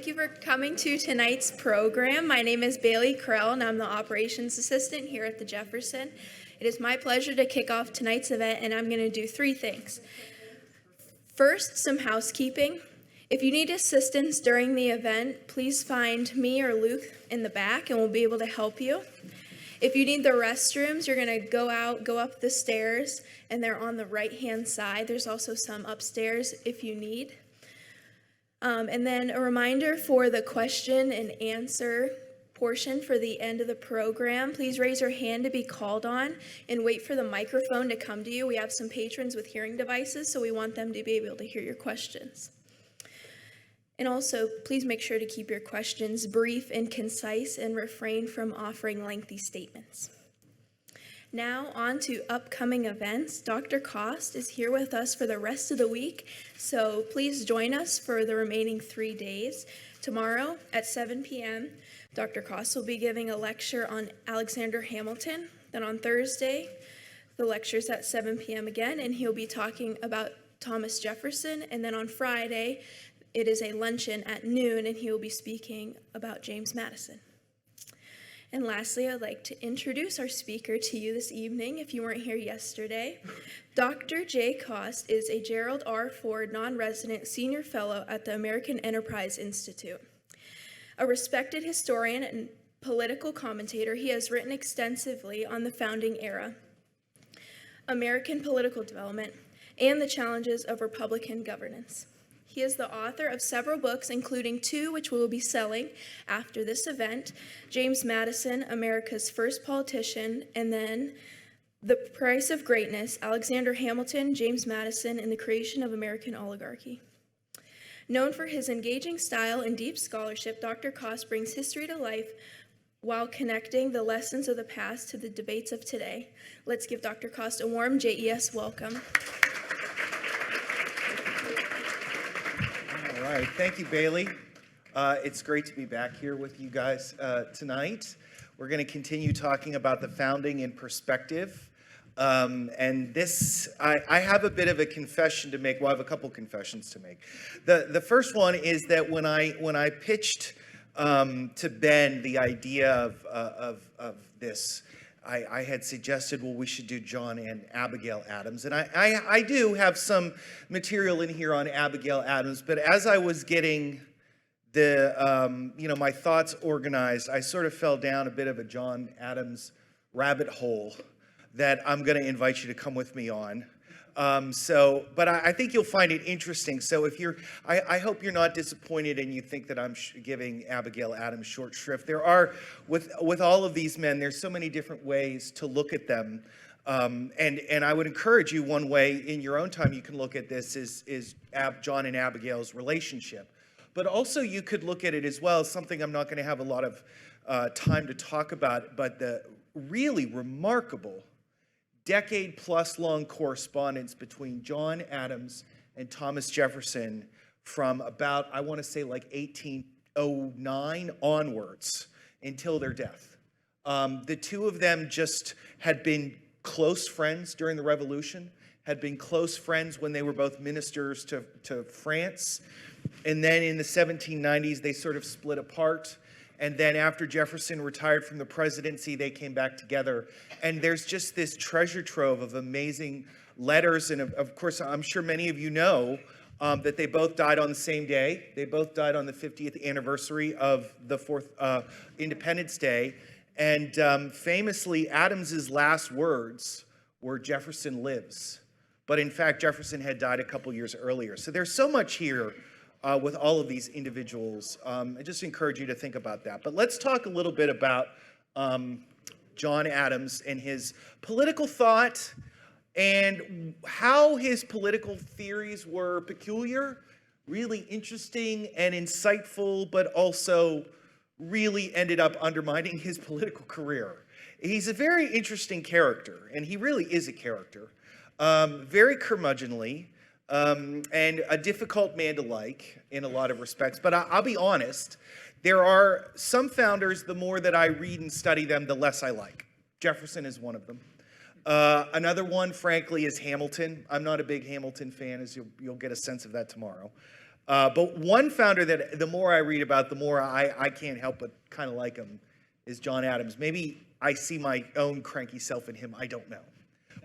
thank you for coming to tonight's program. My name is Bailey Krell, and I'm the operations assistant here at the Jefferson. It is my pleasure to kick off tonight's event, and I'm going to do three things. First, some housekeeping. If you need assistance during the event, please find me or Luke in the back, and we'll be able to help you. If you need the restrooms, you're going to go up the stairs, and they're on the right-hand side. There's also some upstairs if you need. And then a reminder for the question and answer portion for the end of the program. Please raise your hand to be called on and wait for the microphone to come to you. We have some patrons with hearing devices, so we want them to be able to hear your questions. And also, please make sure to keep your questions brief and concise and refrain from offering lengthy statements. Now, on to upcoming events. Dr. Cost is here with us for the rest of the week, so please join us for the remaining 3 days. Tomorrow at 7 p.m., Dr. Cost will be giving a lecture on Alexander Hamilton. Then on Thursday, the lecture's at 7 p.m. again, and he'll be talking about Thomas Jefferson. And then on Friday, it is a luncheon at noon, and he will be speaking about James Madison. And lastly, I'd like to introduce our speaker to you this evening, if you weren't here yesterday. Dr. J. Cost is a Gerald R. Ford non-resident senior fellow at the American Enterprise Institute. A respected historian and political commentator, he has written extensively on the founding era, American political development, and the challenges of Republican governance. He is the author of several books, including 2 which we will be selling after this event, James Madison, America's First Politician, and then The Price of Greatness, Alexander Hamilton, James Madison, and the Creation of American Oligarchy. Known for his engaging style and deep scholarship, Dr. Cost brings history to life while connecting the lessons of the past to the debates of today. Let's give Dr. Cost a warm JES welcome. All right, thank you, Bailey. It's great to be back here with you guys tonight. We're going to continue talking about the founding in perspective. And this, I have a bit of a confession to make. Well, I have a couple confessions to make. The first one is that when I pitched to Ben the idea of this, I had suggested, well, we should do John and Abigail Adams. And I do have some material in here on Abigail Adams, but as I was getting my thoughts organized, I sort of fell down a bit of a John Adams rabbit hole that I'm going to invite you to come with me on. But I think you'll find it interesting. So if I hope you're not disappointed and you think that I'm giving Abigail Adams short shrift. There are, with all of these men, there's so many different ways to look at them. And I would encourage you, one way in your own time you can look at this is John and Abigail's relationship. But also you could look at it as well, something I'm not going to have a lot of time to talk about, but the really remarkable decade-plus long correspondence between John Adams and Thomas Jefferson from about, I want to say, like 1809 onwards until their death. The two of them just had been close friends during the Revolution, had been close friends when they were both ministers to France. And then in the 1790s, they sort of split apart. And then after Jefferson retired from the presidency, they came back together. And there's just this treasure trove of amazing letters. And of course, I'm sure many of you know that they both died on the same day. They both died on the 50th anniversary of the fourth Independence Day. And famously, Adams's last words were, "Jefferson lives." But in fact, Jefferson had died a couple years earlier. So there's so much here with all of these individuals. I just encourage you to think about that. But let's talk a little bit about John Adams and his political thought and how his political theories were peculiar, really interesting and insightful, but also really ended up undermining his political career. He's a very interesting character, and he really is a character. Very curmudgeonly, and a difficult man to like in a lot of respects. But I'll be honest, there are some founders, the more that I read and study them, the less I like. Jefferson is one of them. Another one, frankly, is Hamilton. I'm not a big Hamilton fan, as you'll get a sense of that tomorrow. But one founder that the more I read about, the more I can't help but kind of like him is John Adams. Maybe I see my own cranky self in him. I don't know.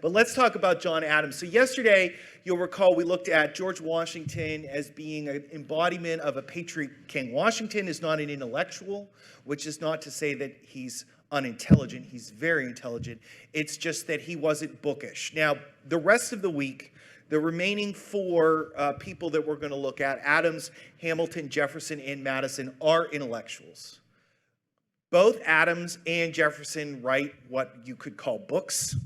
But let's talk about John Adams. So yesterday, you'll recall we looked at George Washington as being an embodiment of a patriot king. Washington is not an intellectual, which is not to say that he's unintelligent. He's very intelligent. It's just that he wasn't bookish. Now, the rest of the week, the remaining four people that we're going to look at, Adams, Hamilton, Jefferson, and Madison, are intellectuals. Both Adams and Jefferson write what you could call books.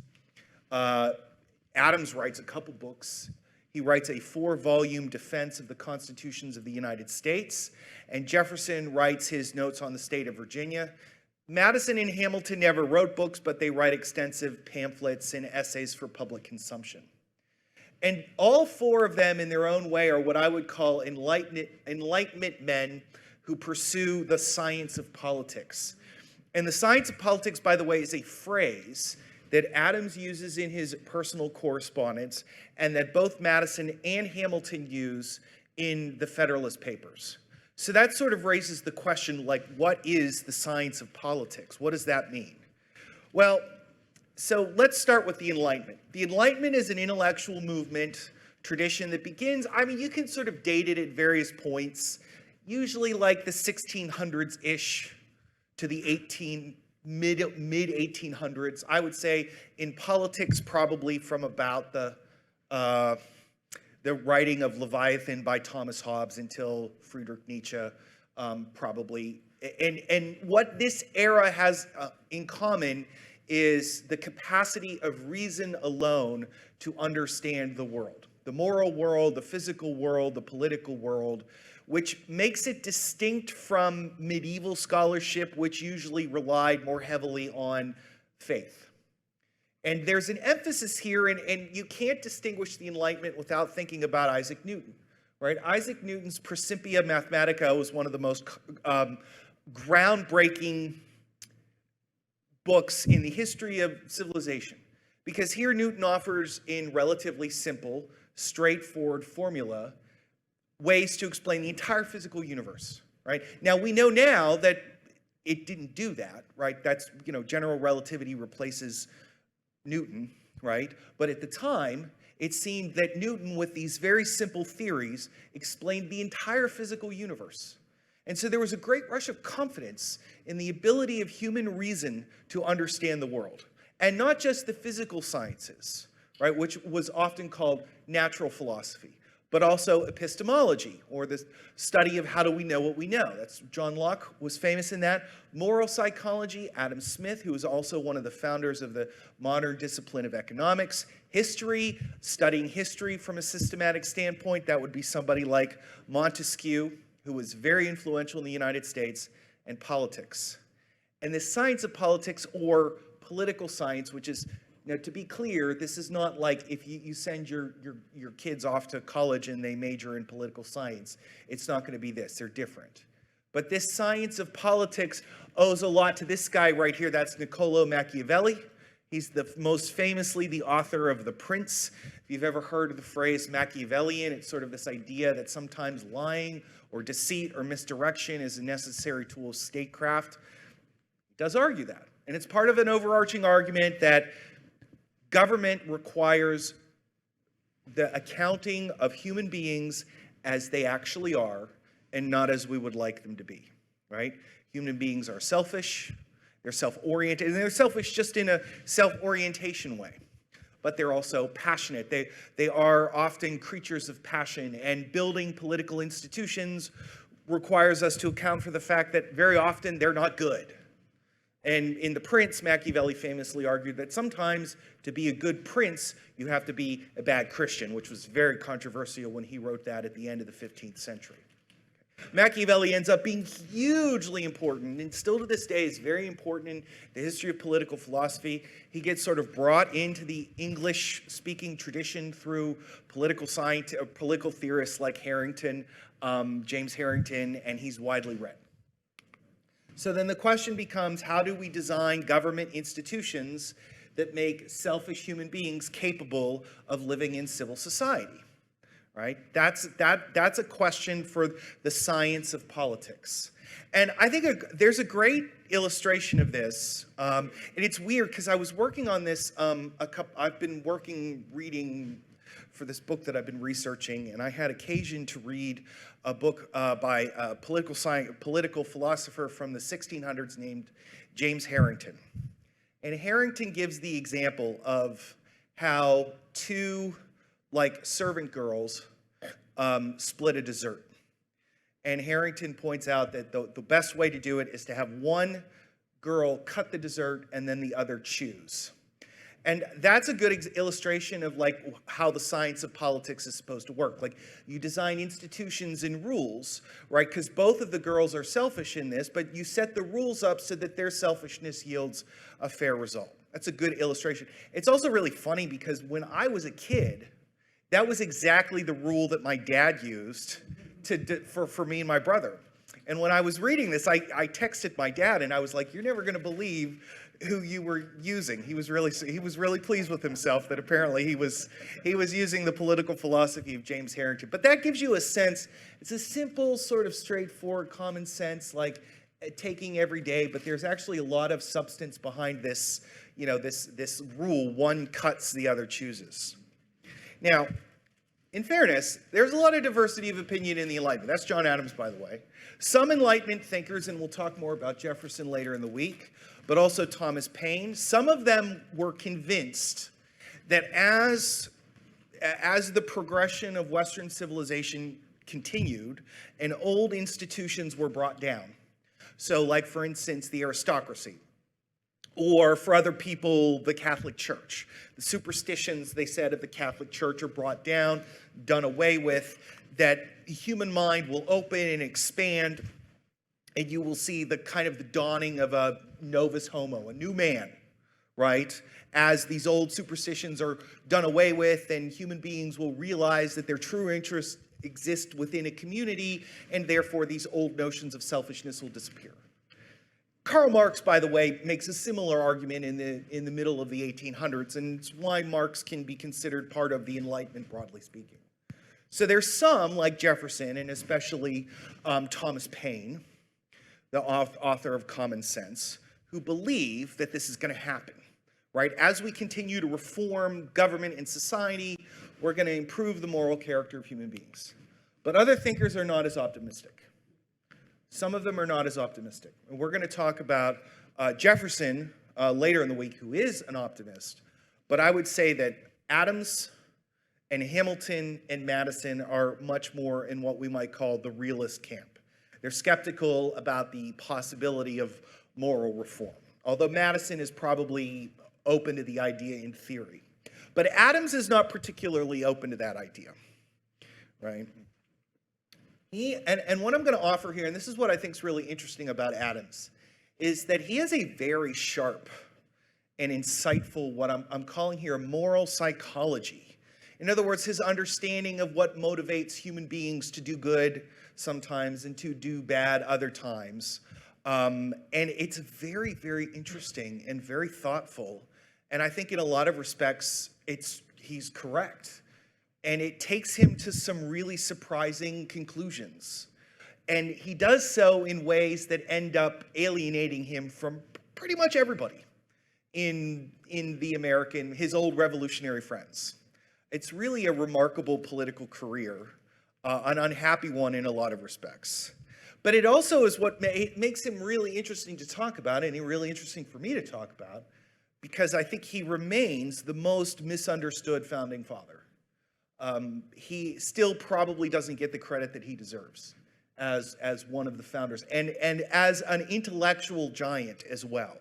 Adams writes a couple books. He writes a 4-volume defense of the constitutions of the United States, and Jefferson writes his notes on the state of Virginia. Madison and Hamilton never wrote books, but they write extensive pamphlets and essays for public consumption. And all four of them in their own way are what I would call enlightenment men who pursue the science of politics. And the science of politics, by the way, is a phrase that Adams uses in his personal correspondence and that both Madison and Hamilton use in the Federalist Papers. So that sort of raises the question, like, what is the science of politics? What does that mean? Well, so let's start with the Enlightenment. The Enlightenment is an intellectual movement, tradition that begins, you can sort of date it at various points, usually like the 1600s-ish to the mid-1800s. I would say in politics, probably from about the writing of Leviathan by Thomas Hobbes until Friedrich Nietzsche, probably. And what this era has in common is the capacity of reason alone to understand the world, the moral world, the physical world, the political world, which makes it distinct from medieval scholarship, which usually relied more heavily on faith. And there's an emphasis here, and you can't distinguish the Enlightenment without thinking about Isaac Newton, right? Isaac Newton's Principia Mathematica was one of the most groundbreaking books in the history of civilization, because here Newton offers in relatively simple, straightforward formula ways to explain the entire physical universe, right? Now, we know now that it didn't do that, right? That's, general relativity replaces Newton, right? But at the time, it seemed that Newton, with these very simple theories, explained the entire physical universe. And so there was a great rush of confidence in the ability of human reason to understand the world. And not just the physical sciences, right, which was often called natural philosophy, but also epistemology, or the study of how do we know what we know. That's John Locke was famous in that. Moral psychology, Adam Smith, who was also one of the founders of the modern discipline of economics. History, studying history from a systematic standpoint, that would be somebody like Montesquieu, who was very influential in the United States, and politics. And the science of politics, or political science, which is, to be clear, this is not like if you send your kids off to college and they major in political science. It's not going to be this. They're different. But this science of politics owes a lot to this guy right here. That's Niccolo Machiavelli. He's most famously the author of The Prince. If you've ever heard of the phrase Machiavellian, it's sort of this idea that sometimes lying or deceit or misdirection is a necessary tool of statecraft. He does argue that. And it's part of an overarching argument that government requires the accounting of human beings as they actually are and not as we would like them to be, right? Human beings are selfish, they're self-oriented, and they're selfish just in a self-orientation way. But they're also passionate. They are often creatures of passion, and building political institutions requires us to account for the fact that very often they're not good. And in The Prince, Machiavelli famously argued that sometimes to be a good prince, you have to be a bad Christian, which was very controversial when he wrote that at the end of the 15th century. Machiavelli ends up being hugely important, and still to this day is very important in the history of political philosophy. He gets sort of brought into the English-speaking tradition through political theorists like Harrington, James Harrington, and he's widely read. So then the question becomes, how do we design government institutions that make selfish human beings capable of living in civil society? right? That's a question for the science of politics. And I think there's a great illustration of this, and it's weird because I was working on this. I've been reading for this book that I've been researching, and I had occasion to read a book by a political philosopher from the 1600s named James Harrington. And Harrington gives the example of how two servant girls split a dessert. And Harrington points out that the best way to do it is to have one girl cut the dessert and then the other choose. And that's a good illustration of how the science of politics is supposed to work. You design institutions and rules, right? Because both of the girls are selfish in this, but you set the rules up so that their selfishness yields a fair result. That's a good illustration. It's also really funny because when I was a kid, that was exactly the rule that my dad used for me and my brother. And when I was reading this, I texted my dad and I was like, "You're never going to believe who you were using." He was really pleased with himself that apparently he was using the political philosophy of James Harrington. But that gives you a sense. It's a simple, sort of straightforward, common sense, taking every day. But there's actually a lot of substance behind this. This rule: one cuts, the other chooses. Now, in fairness, there's a lot of diversity of opinion in the Enlightenment. That's John Adams, by the way. Some Enlightenment thinkers, and we'll talk more about Jefferson later in the week, but also Thomas Paine, some of them were convinced that as the progression of Western civilization continued and old institutions were brought down, so for instance, the aristocracy, or for other people, the Catholic Church. The superstitions, they said, of the Catholic Church are brought down, done away with, that the human mind will open and expand, and you will see the dawning of a novus homo, a new man, right? As these old superstitions are done away with, and human beings will realize that their true interests exist within a community, and therefore these old notions of selfishness will disappear. Karl Marx, by the way, makes a similar argument in the middle of the 1800s, and it's why Marx can be considered part of the Enlightenment, broadly speaking. So there's some, like Jefferson, and especially Thomas Paine, the author of Common Sense, who believe that this is going to happen, right? As we continue to reform government and society, we're going to improve the moral character of human beings. But other thinkers are not as optimistic. Some of them are not as optimistic. And we're going to talk about Jefferson later in the week, who is an optimist. But I would say that Adams and Hamilton and Madison are much more in what we might call the realist camp. They're skeptical about the possibility of moral reform, although Madison is probably open to the idea in theory. But Adams is not particularly open to that idea, right? And what I'm going to offer here, and this is what I think is really interesting about Adams, is that he has a very sharp and insightful, what I'm calling here, moral psychology. In other words, his understanding of what motivates human beings to do good sometimes and to do bad other times. And it's very, very interesting and very thoughtful. And I think in a lot of respects, he's correct. And it takes him to some really surprising conclusions. And he does so in ways that end up alienating him from pretty much everybody in his old revolutionary friends. It's really a remarkable political career, an unhappy one in a lot of respects. But it also is what makes him really interesting to talk about, and really interesting for me to talk about, because I think he remains the most misunderstood founding father. He still probably doesn't get the credit that he deserves as one of the founders, and as an intellectual giant as well.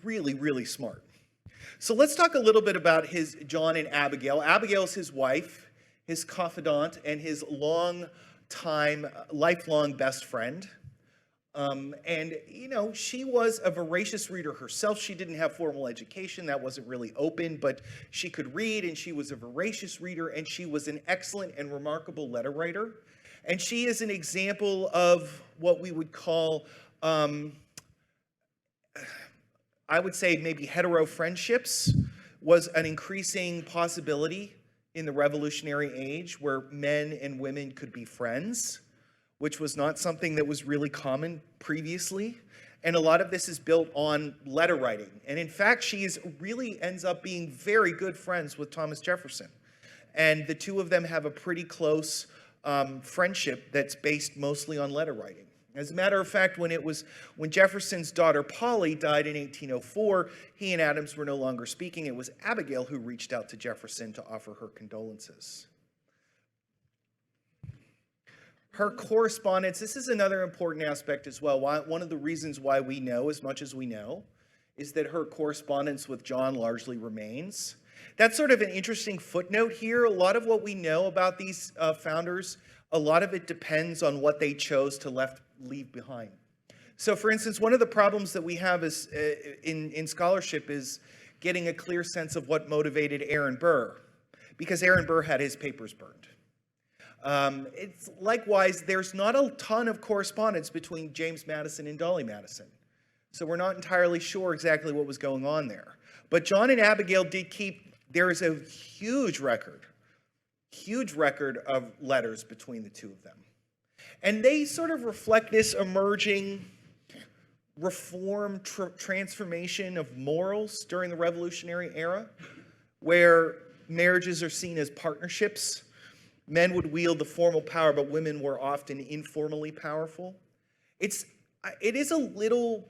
Really, really smart. So let's talk a little bit about his John and Abigail. Abigail's his wife, his confidant, and his lifelong best friend. And, she was a voracious reader herself. She didn't have formal education. That wasn't really open, but she could read, and she was a voracious reader, and she was an excellent and remarkable letter writer. And she is an example of what we would call, I would say maybe hetero friendships was an increasing possibility in the Revolutionary Age where men and women could be friends, which was not something that was really common previously. And a lot of this is built on letter writing. And in fact, she really ends up being very good friends with Thomas Jefferson. And the two of them have a pretty close friendship that's based mostly on letter writing. As a matter of fact, when Jefferson's daughter Polly died in 1804, he and Adams were no longer speaking. It was Abigail who reached out to Jefferson to offer her condolences. Her correspondence, this is another important aspect as well. One of the reasons why we know as much as we know is that her correspondence with John largely remains. That's sort of an interesting footnote here. A lot of what we know about these founders, a lot of it depends on what they chose to leave behind. So for instance, one of the problems that we have is, in scholarship is getting a clear sense of what motivated Aaron Burr, because Aaron Burr had his papers burned. Likewise, there's not a ton of correspondence between James Madison and Dolly Madison. So we're not entirely sure exactly what was going on there. But John and Abigail did there is a huge record of letters between the two of them. And they sort of reflect this emerging reform transformation of morals during the Revolutionary era, where marriages are seen as partnerships. Men would wield the formal power, but women were often informally powerful. It is a little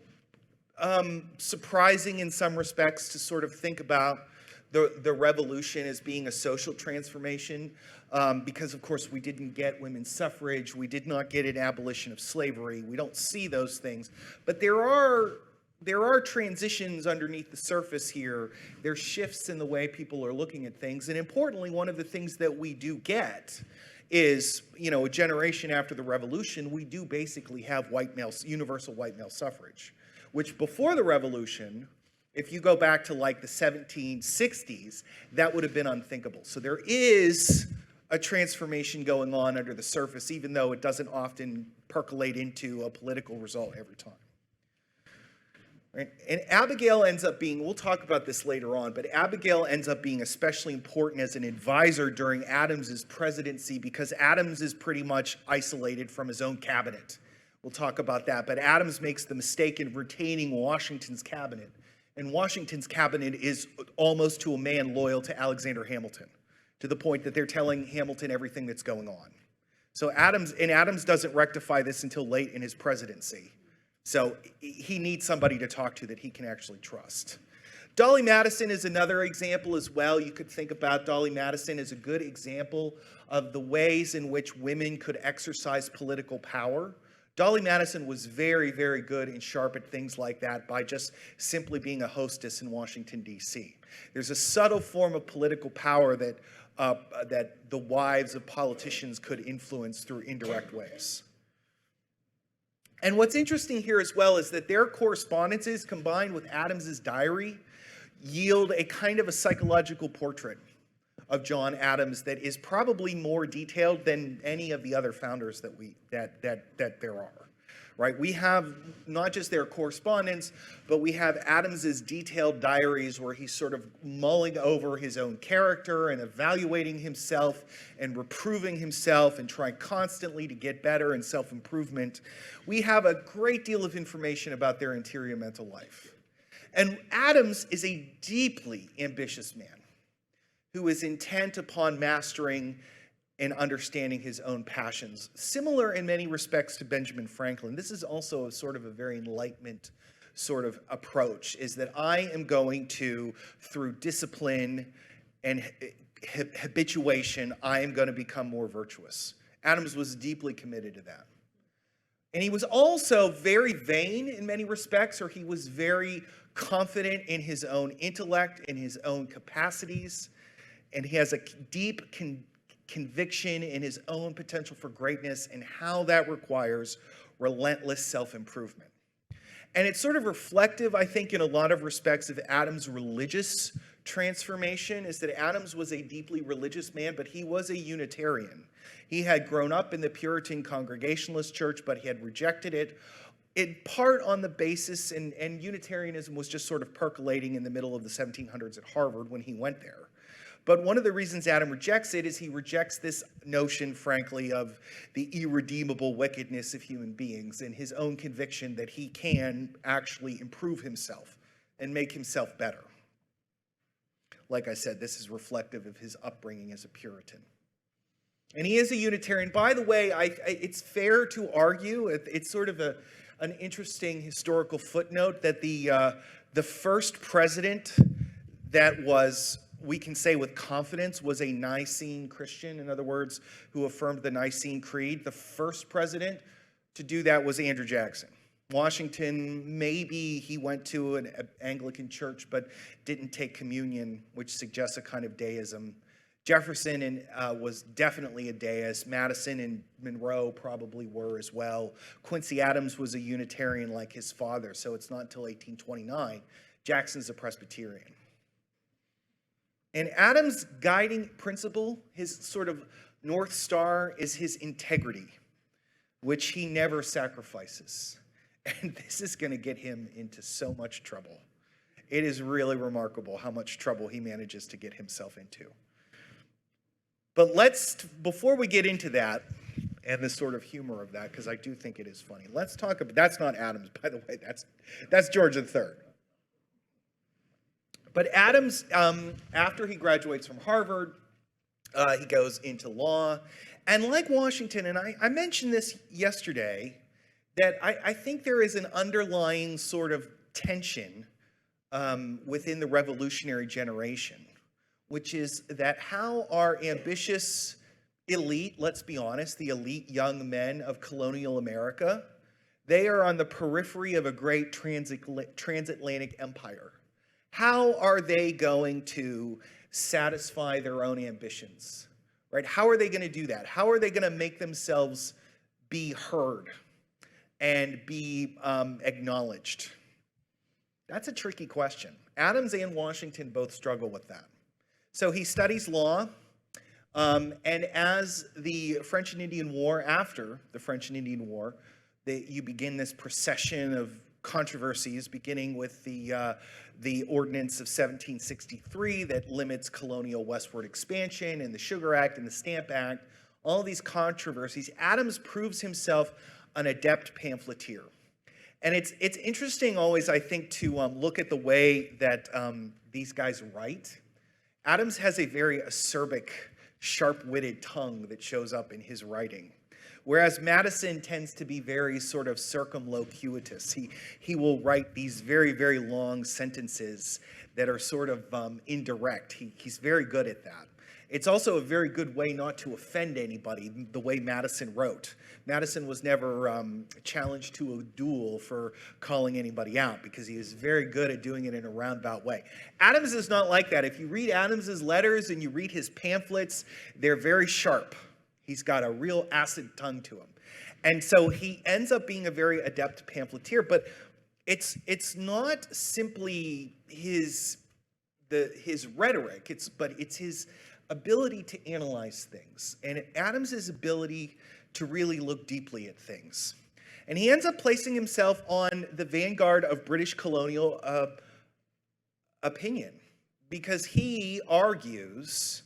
surprising in some respects to sort of think about the revolution as being a social transformation, because of course we didn't get women's suffrage, we did not get an abolition of slavery, we don't see those things, but there are transitions underneath the surface here. There's shifts in the way people are looking at things, and importantly, one of the things that we do get is, a generation after the revolution, we do basically have universal white male suffrage, which before the revolution, if you go back to like the 1760s, that would have been unthinkable. So there is a transformation going on under the surface, even though it doesn't often percolate into a political result every time. Right? And Abigail ends up being, we'll talk about this later on, but Abigail ends up being especially important as an advisor during Adams's presidency, because Adams is pretty much isolated from his own cabinet. We'll talk about that. But Adams makes the mistake in retaining Washington's cabinet. And Washington's cabinet is almost to a man loyal to Alexander Hamilton, to the point that they're telling Hamilton everything that's going on. So Adams doesn't rectify this until late in his presidency. So he needs somebody to talk to that he can actually trust. Dolly Madison is another example as well. You could think about Dolly Madison as a good example of the ways in which women could exercise political power. Dolly Madison was very, very good and sharp at things like that by just simply being a hostess in Washington, D.C. There's a subtle form of political power that the wives of politicians could influence through indirect ways. And what's interesting here as well is that their correspondences combined with Adams's diary yield a kind of a psychological portrait of John Adams that is probably more detailed than any of the other founders that there are, right? We have not just their correspondence, but we have Adams's detailed diaries where he's sort of mulling over his own character and evaluating himself and reproving himself and trying constantly to get better and self-improvement. We have a great deal of information about their interior mental life. And Adams is a deeply ambitious man who is intent upon mastering and understanding his own passions. Similar in many respects to Benjamin Franklin. This is also a sort of a very Enlightenment sort of approach, is that I am going to, through discipline and habituation, I am going to become more virtuous. Adams was deeply committed to that. And he was also very vain in many respects, or he was very confident in his own intellect, in his own capacities, and he has a deep conviction in his own potential for greatness and how that requires relentless self-improvement. And it's sort of reflective, I think, in a lot of respects of Adams' religious transformation, is that Adams was a deeply religious man, but he was a Unitarian. He had grown up in the Puritan Congregationalist church, but he had rejected it in part on the basis, and Unitarianism was just sort of percolating in the middle of the 1700s at Harvard when he went there. But one of the reasons Adam rejects it is he rejects this notion, frankly, of the irredeemable wickedness of human beings and his own conviction that he can actually improve himself and make himself better. Like I said, this is reflective of his upbringing as a Puritan. And he is a Unitarian. By the way, it's fair to argue, it's sort of an interesting historical footnote, that the first president that was, we can say with confidence, was a Nicene Christian, in other words, who affirmed the Nicene Creed. The first president to do that was Andrew Jackson. Washington, maybe he went to an Anglican church, but didn't take communion, which suggests a kind of deism. Jefferson was definitely a deist. Madison and Monroe probably were as well. Quincy Adams was a Unitarian like his father, so it's not until 1829. Jackson's a Presbyterian. And Adams' guiding principle, his sort of North Star, is his integrity, which he never sacrifices. And this is going to get him into so much trouble. It is really remarkable how much trouble he manages to get himself into. But before we get into that, and the sort of humor of that, because I do think it is funny, let's talk about, that's not Adams, by the way, that's George III. But Adams, after he graduates from Harvard, he goes into law. And like Washington, and I mentioned this yesterday, that I think there is an underlying sort of tension within the revolutionary generation, which is that how our ambitious elite, let's be honest, the elite young men of colonial America, they are on the periphery of a great transatlantic empire. How are they going to satisfy their own ambitions, right? How are they going to do that? How are they going to make themselves be heard and be acknowledged? That's a tricky question. Adams and Washington both struggle with that. So he studies law, and as the French and Indian War, after the French and Indian War, you begin this procession of controversies, beginning with the Ordinance of 1763 that limits colonial westward expansion, and the Sugar Act and the Stamp Act, all these controversies. Adams proves himself an adept pamphleteer. And it's interesting always, I think, to look at the way that these guys write. Adams has a very acerbic, sharp-witted tongue that shows up in his writing, whereas Madison tends to be very sort of circumlocuitous. He will write these very, very long sentences that are sort of indirect. He's very good at that. It's also a very good way not to offend anybody, the way Madison wrote. Madison was never challenged to a duel for calling anybody out because he is very good at doing it in a roundabout way. Adams is not like that. If you read Adams's letters and you read his pamphlets, they're very sharp. He's got a real acid tongue to him. And so he ends up being a very adept pamphleteer, but it's not simply his rhetoric, but it's his ability to analyze things, and Adams's ability to really look deeply at things. And he ends up placing himself on the vanguard of British colonial opinion, because he argues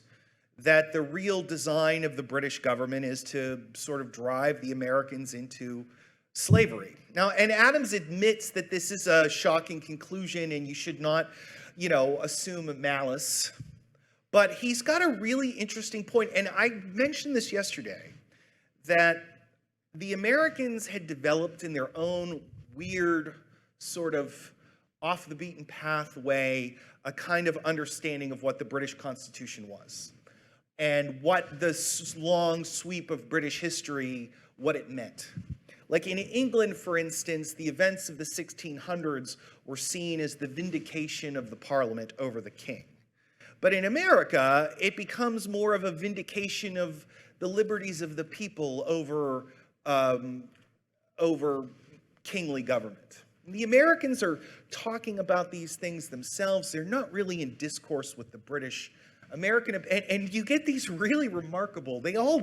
that the real design of the British government is to sort of drive the Americans into slavery. Now, and Adams admits that this is a shocking conclusion and you should not, assume malice. But he's got a really interesting point, and I mentioned this yesterday, that the Americans had developed in their own weird, sort of off the beaten path way, a kind of understanding of what the British Constitution was, and what the long sweep of British history, what it meant. Like in England, for instance, the events of the 1600s were seen as the vindication of the Parliament over the king. But in America, it becomes more of a vindication of the liberties of the people over kingly government. The Americans are talking about these things themselves. They're not really in discourse with the British. And you get these really remarkable, they all